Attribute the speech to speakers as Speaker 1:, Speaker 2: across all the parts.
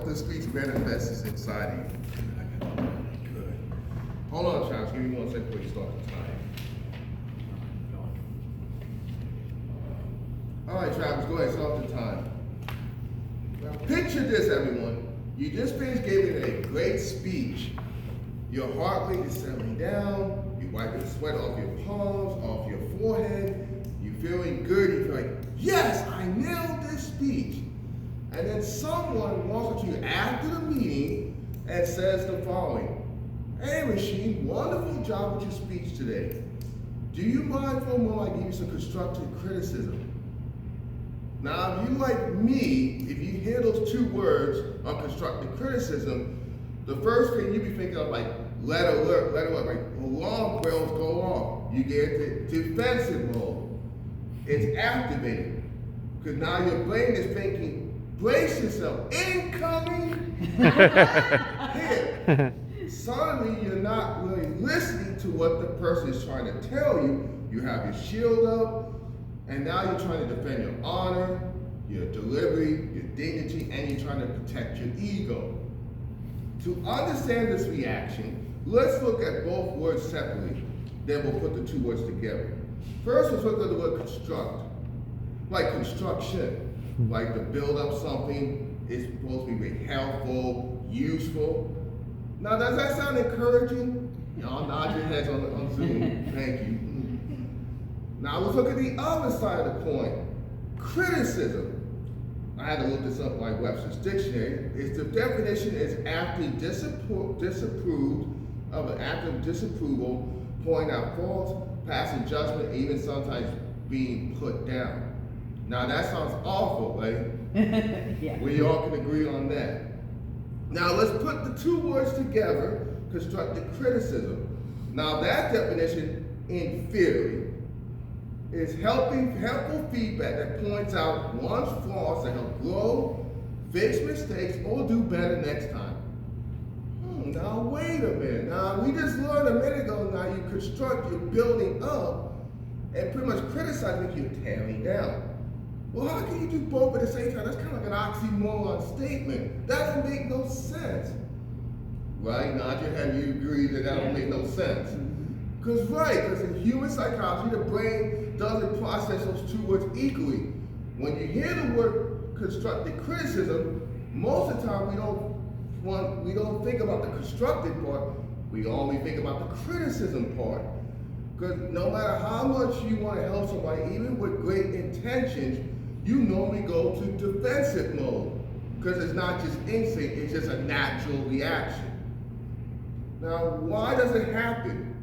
Speaker 1: hope this speech manifests inside of you. Good. Hold on, Travis. Give me 1 second before you start the time. All right, Travis, go ahead, start the time. Now, picture this, everyone. You just finished giving a great speech. Your heart rate is settling down. You're wiping the sweat off your palms, off your forehead. You're feeling good. You feel like, yes, I nailed this speech. And then someone walks up to you after the meeting and says the following: hey, Rashid, wonderful job with your speech today. Do you mind for a moment I give you some constructive criticism? Now, if you like me, if you hear those 2 words on constructive criticism, the first thing you be thinking of, like, red alert, like alarm bells go off. You get into defensive mode. It's activated. Because now your brain is thinking, brace yourself, incoming hit. Suddenly, you're not really listening to what the person is trying to tell you. You have your shield up, and now you're trying to defend your honor, your delivery, your dignity, and you're trying to protect your ego. To understand this reaction, let's look at both words separately. Then we'll put the 2 words together. First, let's look at the word construct. Like construction. Like to build up something is supposed to be very helpful, useful. Now, does that sound encouraging? Y'all nod your heads on Zoom. Thank you. Now, let's look at the other side of the coin. Criticism. I had to look this up by Webster's Dictionary. The definition is active disapproved of an act of disapproval, pointing out faults, passing judgment, even sometimes being put down. Now that sounds awful, right? Yeah. We all can agree on that. Now let's put the 2 words together, constructive criticism. Now that definition, in theory, is helpful feedback that points out one's flaws to help grow, fix mistakes, or do better next time. Now wait a minute. Now we just learned a minute ago, now you construct, you're building up, and pretty much criticizing, you're tearing down. Well, how can you do both at the same time? That's kind of like an oxymoron statement. That don't make no sense. Right? Nod your head, you agree that don't make no sense. Because in human psychology, the brain doesn't process those 2 words equally. When you hear the word constructive criticism, most of the time we don't think about the constructive part, we only think about the criticism part. Because no matter how much you want to help somebody, even with great intentions, you normally go to defensive mode. Because it's not just instinct, it's just a natural reaction. Now, why does it happen?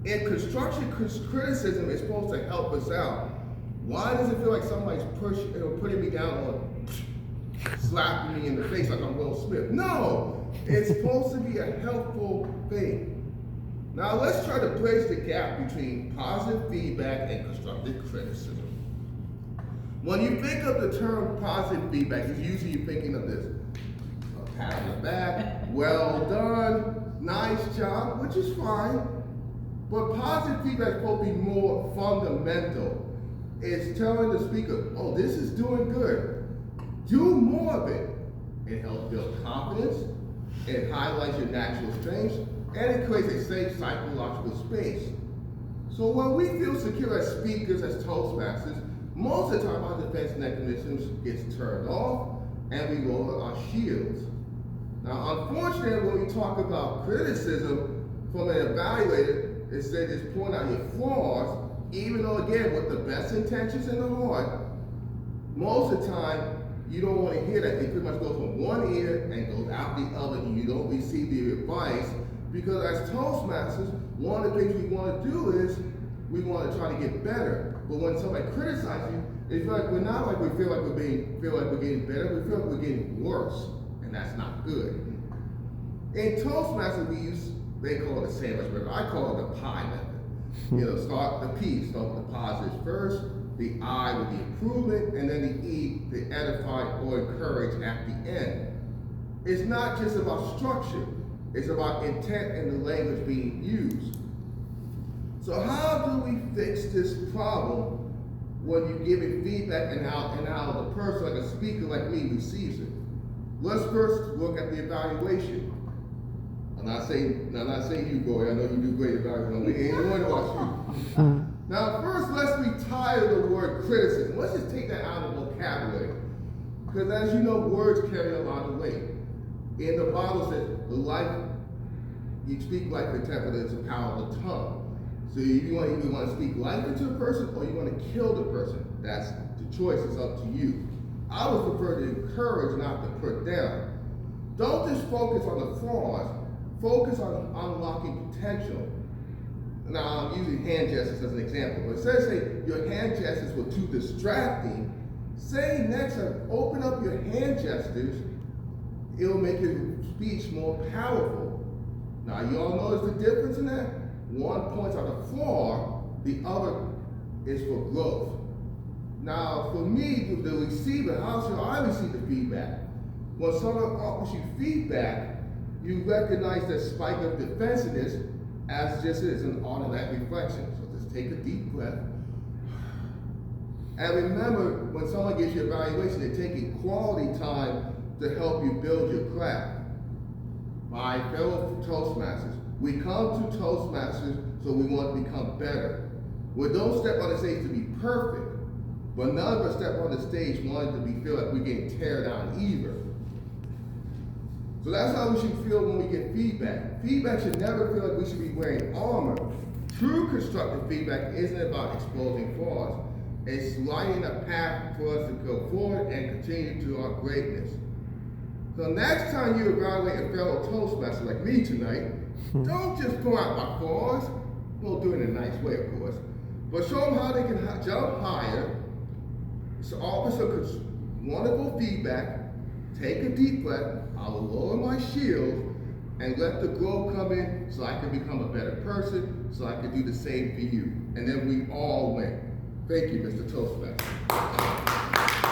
Speaker 1: If construction criticism is supposed to help us out, why does it feel like somebody's putting me down or slapping me in the face like I'm Will Smith? No, it's supposed to be a helpful thing. Now let's try to bridge the gap between positive feedback and constructive criticism. When you think of the term positive feedback, it's usually you're thinking of this: a pat on the back, well done, nice job, which is fine. But positive feedback is supposed to be more fundamental. It's telling the speaker, oh, this is doing good. Do more of it. It helps build confidence, it highlights your natural strengths, and it creates a safe psychological space. So when we feel secure as speakers, as Toastmasters, most of the time our defense mechanisms gets turned off and we lower our shields. Now, unfortunately, when we talk about criticism from an evaluator, it said it's pointing out your flaws, even though, again, with the best intentions in the heart, most of the time, you don't want to hear that. It pretty much goes from one ear and goes out the other, and you don't receive the advice, because as Toastmasters, one of the things we want to do is we want to try to get better. But when somebody criticizes you, it's like we're not like we feel like we're getting better, we feel like we're getting worse, and that's not good. In Toastmasters, they call it the sandwich method. I call it the pie method. Start with the positives first, the I with the improvement, and then the E, the edify or encourage at the end. It's not just about structure, it's about intent and the language being used. So how do we fix this problem when you give it feedback and how the person, like a speaker like me, receives it? Let's first look at the evaluation. I'm not saying you, boy. I know you do great evaluation. We ain't going to watch you. Now, first, let's retire the word criticism. Let's just take that out of the vocabulary. Because as you know, words carry a lot of weight. In the Bible says, you speak life and death, but it's the power of the tongue. So you want to speak life into a person, or you want to kill the person. That's the choice. It's up to you. I would prefer to encourage, not to put down. Don't just focus on the flaws. Focus on unlocking potential. Now, I'm using hand gestures as an example. But instead of saying your hand gestures were too distracting, say next time, open up your hand gestures. It'll make your speech more powerful. Now, you all notice the difference in that? One points out a flaw, the other is for growth. Now, for me, the receiver, how should I receive the feedback? When someone offers you feedback, you recognize that spike of defensiveness as just is an automatic reflection. So just take a deep breath. And remember, when someone gives you evaluation, they're taking quality time to help you build your craft. My fellow Toastmasters, we come to Toastmasters so we want to become better. We don't step on the stage to be perfect, but none of us step on the stage wanting to feel like we're getting tear down either. So that's how we should feel when we get feedback. Feedback should never feel like we should be wearing armor. True constructive feedback isn't about exposing flaws. It's lighting a path for us to go forward and continue to our greatness. So next time you evaluate a fellow Toastmaster like me tonight, don't just point out my flaws. We'll do it in a nice way, of course. But show them how they can jump higher. So offer some wonderful feedback. Take a deep breath. I will lower my shield and let the growth come in so I can become a better person, so I can do the same for you. And then we all win. Thank you, Mr. Toastmaster.